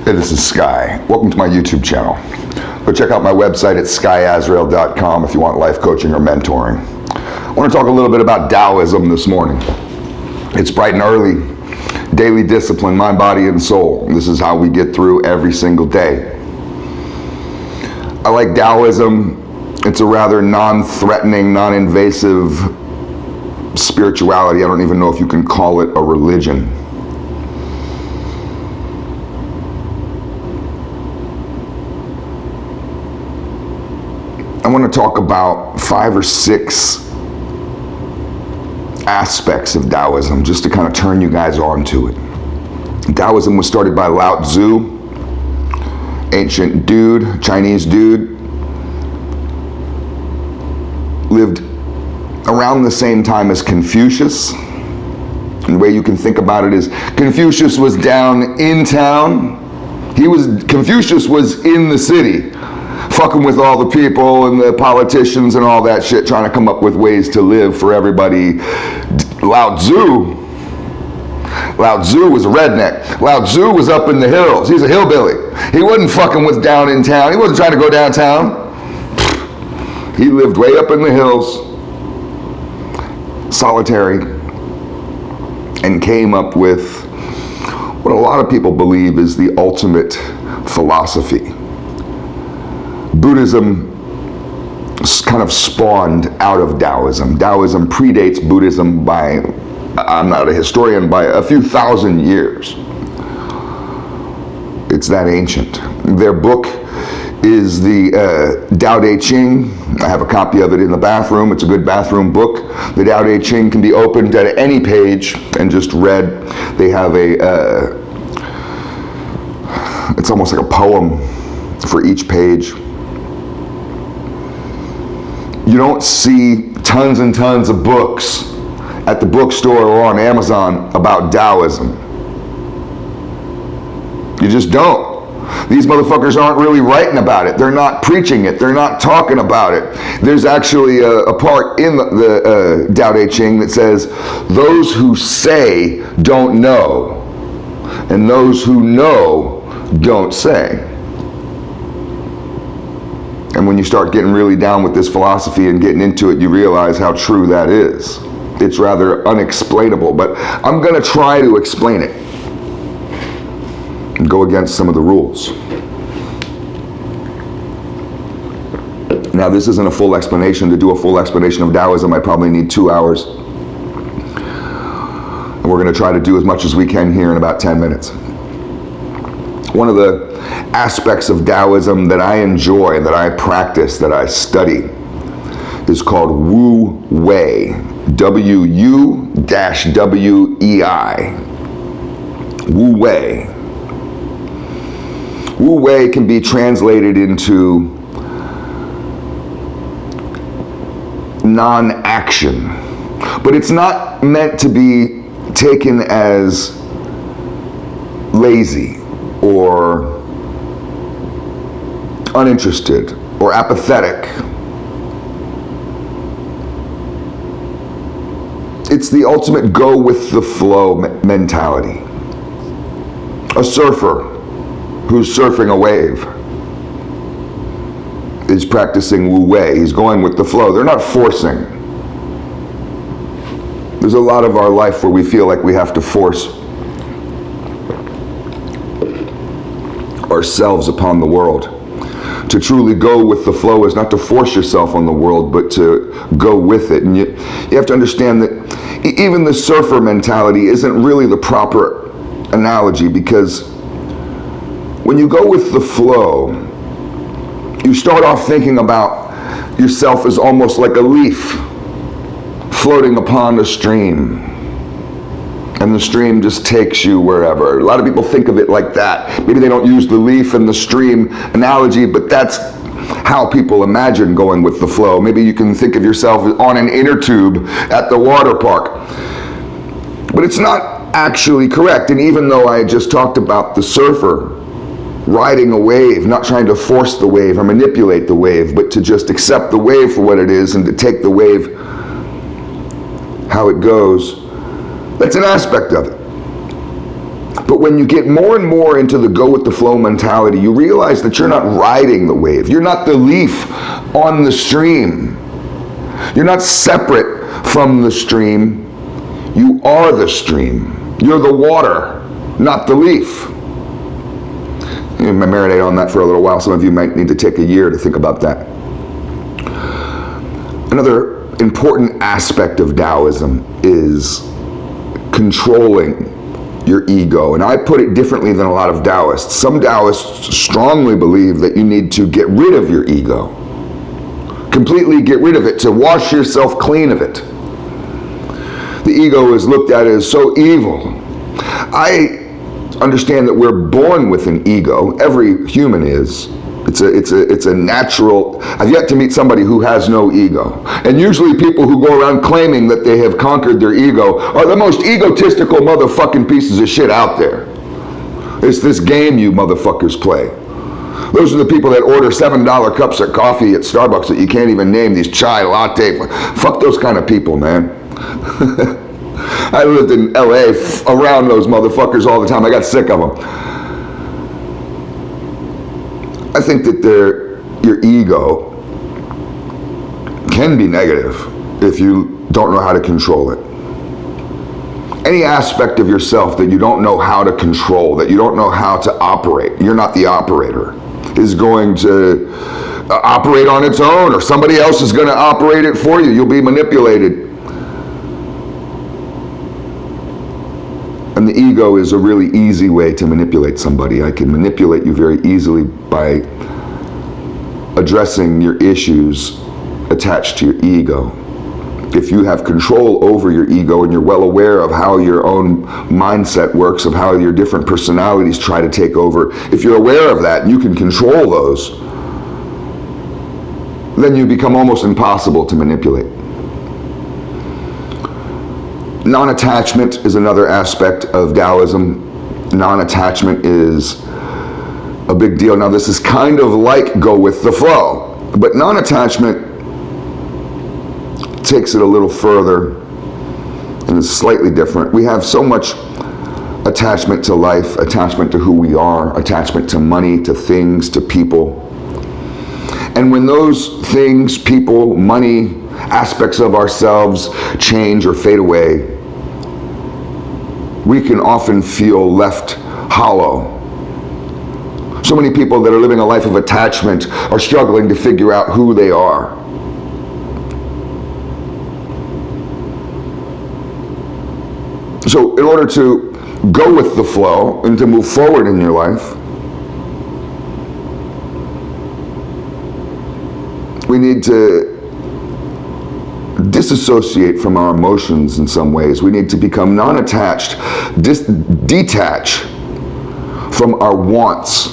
Hey, this is Sky. Welcome to my YouTube channel. Go check out my website at skyazrael.com if you want life coaching or mentoring. I want to talk a little bit about Taoism this morning. It's bright and early, daily discipline, mind, body, and soul. This is how we get through every single day. I like Taoism. It's a rather non-threatening, non-invasive spirituality. I don't even know if you can call it a religion. I want to talk about 5 or 6 aspects of Taoism, just to kind of turn you guys on to it. Taoism was started by Lao Tzu, ancient dude, Chinese dude, lived around the same time as Confucius. And the way you can think about it is Confucius was down in town. Confucius was in the city, fucking with all the people and the politicians and all that shit, trying to come up with ways to live for everybody. Lao Tzu was a redneck. Lao Tzu was up in the hills. He's a hillbilly. He wasn't fucking with down in town. He wasn't trying to go downtown. He lived way up in the hills, solitary, and came up with what a lot of people believe is the ultimate philosophy. Buddhism kind of spawned out of Taoism. Taoism predates Buddhism by, I'm not a historian, by a few thousand years. It's that ancient. Their book is the Tao Te Ching. I have a copy of it in the bathroom. It's a good bathroom book. The Tao Te Ching can be opened at any page and just read. They have it's almost like a poem for each page. You don't see tons and tons of books at the bookstore or on Amazon about Taoism. You just don't. These motherfuckers aren't really writing about it. They're not preaching it. They're not talking about it. There's actually a part in the Tao Te Ching that says, those who say don't know, and those who know don't say. And when you start getting really down with this philosophy and getting into it, you realize how true that is. It's rather unexplainable, but I'm going to try to explain it and go against some of the rules. Now, this isn't a full explanation. To do a full explanation of Taoism, I probably need 2 hours. And we're going to try to do as much as we can here in about 10 minutes. One of the aspects of Taoism that I enjoy, that I practice, that I study, is called Wu Wei. W-U-W-E-I. Wu Wei. Wu Wei can be translated into non-action, but it's not meant to be taken as lazy or uninterested or apathetic. It's the ultimate go with the flow mentality. A surfer who's surfing a wave is practicing Wu Wei. He's going with the flow. They're not forcing. There's a lot of our life where we feel like we have to force ourselves upon the world. To truly go with the flow is not to force yourself on the world, but to go with it. And you have to understand that even the surfer mentality isn't really the proper analogy, because when you go with the flow, you start off thinking about yourself as almost like a leaf floating upon a stream. And the stream just takes you wherever. A lot of people think of it like that. Maybe they don't use the leaf and the stream analogy, but that's how people imagine going with the flow. Maybe you can think of yourself on an inner tube at the water park. But it's not actually correct. And even though I just talked about the surfer riding a wave, not trying to force the wave or manipulate the wave, but to just accept the wave for what it is and to take the wave how it goes, that's an aspect of it. But when you get more and more into the go with the flow mentality, you realize that you're not riding the wave. You're not the leaf on the stream. You're not separate from the stream. You are the stream. You're the water, not the leaf. You may marinate on that for a little while. Some of you might need to take a year to think about that. Another important aspect of Taoism is controlling your ego. And I put it differently than a lot of Taoists. Some Taoists strongly believe that you need to get rid of your ego. Completely get rid of it, to wash yourself clean of it. The ego is looked at as so evil. I understand that we're born with an ego. Every human is. It's a natural. I've yet to meet somebody who has no ego. And usually people who go around claiming that they have conquered their ego are the most egotistical motherfucking pieces of shit out there. It's this game you motherfuckers play. Those are the people that order $7 cups of coffee at Starbucks that you can't even name, these chai latte. Fuck those kind of people, man. I lived in LA around those motherfuckers all the time. I got sick of them. I think that your ego can be negative if you don't know how to control it. Any aspect of yourself that you don't know how to control, that you don't know how to operate, you're not the operator, is going to operate on its own, or somebody else is going to operate it for you. You'll be manipulated. And the ego is a really easy way to manipulate somebody. I can manipulate you very easily by addressing your issues attached to your ego. If you have control over your ego and you're well aware of how your own mindset works, of how your different personalities try to take over, if you're aware of that and you can control those, then you become almost impossible to manipulate. Non-attachment is another aspect of Taoism. Non-attachment is a big deal. Now this is kind of like go with the flow, but non-attachment takes it a little further and is slightly different. We have so much attachment to life, attachment to who we are, attachment to money, to things, to people. And when those things, people, money, aspects of ourselves change or fade away, we can often feel left hollow. So many people that are living a life of attachment are struggling to figure out who they are. So in order to go with the flow and to move forward in your life, we need to disassociate from our emotions in some ways. We need to become non-attached, detach from our wants,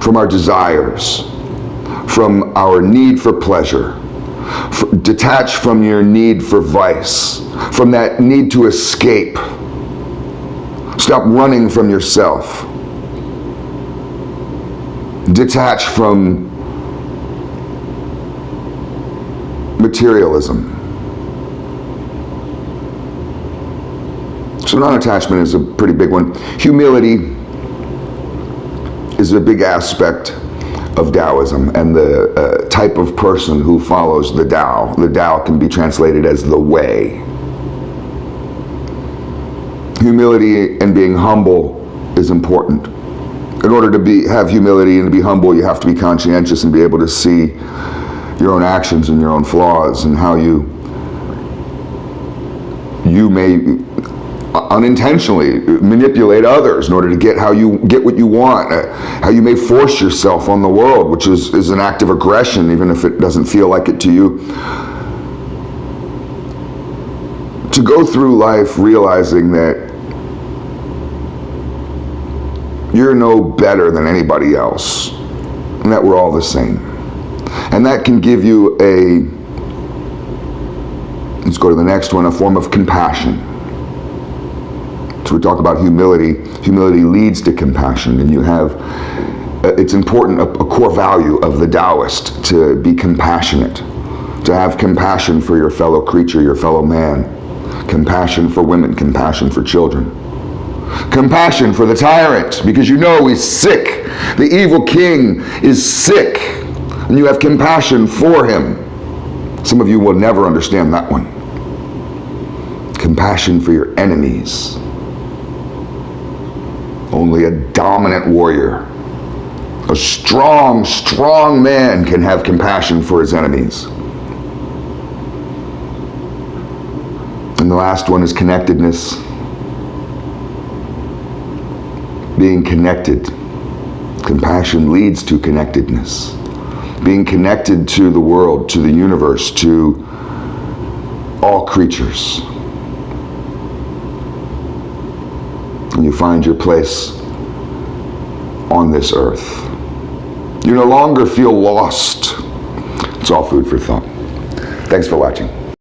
from our desires, from our need for pleasure, detach from your need for vice, from that need to escape. Stop running from yourself. Detach from materialism. So non-attachment is a pretty big one. Humility is a big aspect of Taoism and the type of person who follows the Tao. The Tao can be translated as the way. Humility and being humble is important. In order to have humility and to be humble, you have to be conscientious and be able to see your own actions and your own flaws and how you may unintentionally manipulate others in order to get what you want, how you may force yourself on the world, which is an act of aggression, even if it doesn't feel like it to you. To go through life realizing that you're no better than anybody else, and that we're all the same. And that can give you let's go to the next one, a form of compassion. So we talk about humility. Humility leads to compassion, and it's important, a core value of the Taoist, to be compassionate, to have compassion for your fellow creature, your fellow man, compassion for women, compassion for children. Compassion for the tyrant, because you know he's sick. The evil king is sick, and you have compassion for him. Some of you will never understand that one. Compassion for your enemies. Only a dominant warrior, a strong, strong man can have compassion for his enemies. And the last one is connectedness. Being connected. Compassion leads to connectedness. Being connected to the world, to the universe, to all creatures. And you find your place on this earth. You no longer feel lost. It's all food for thought. Thanks for watching.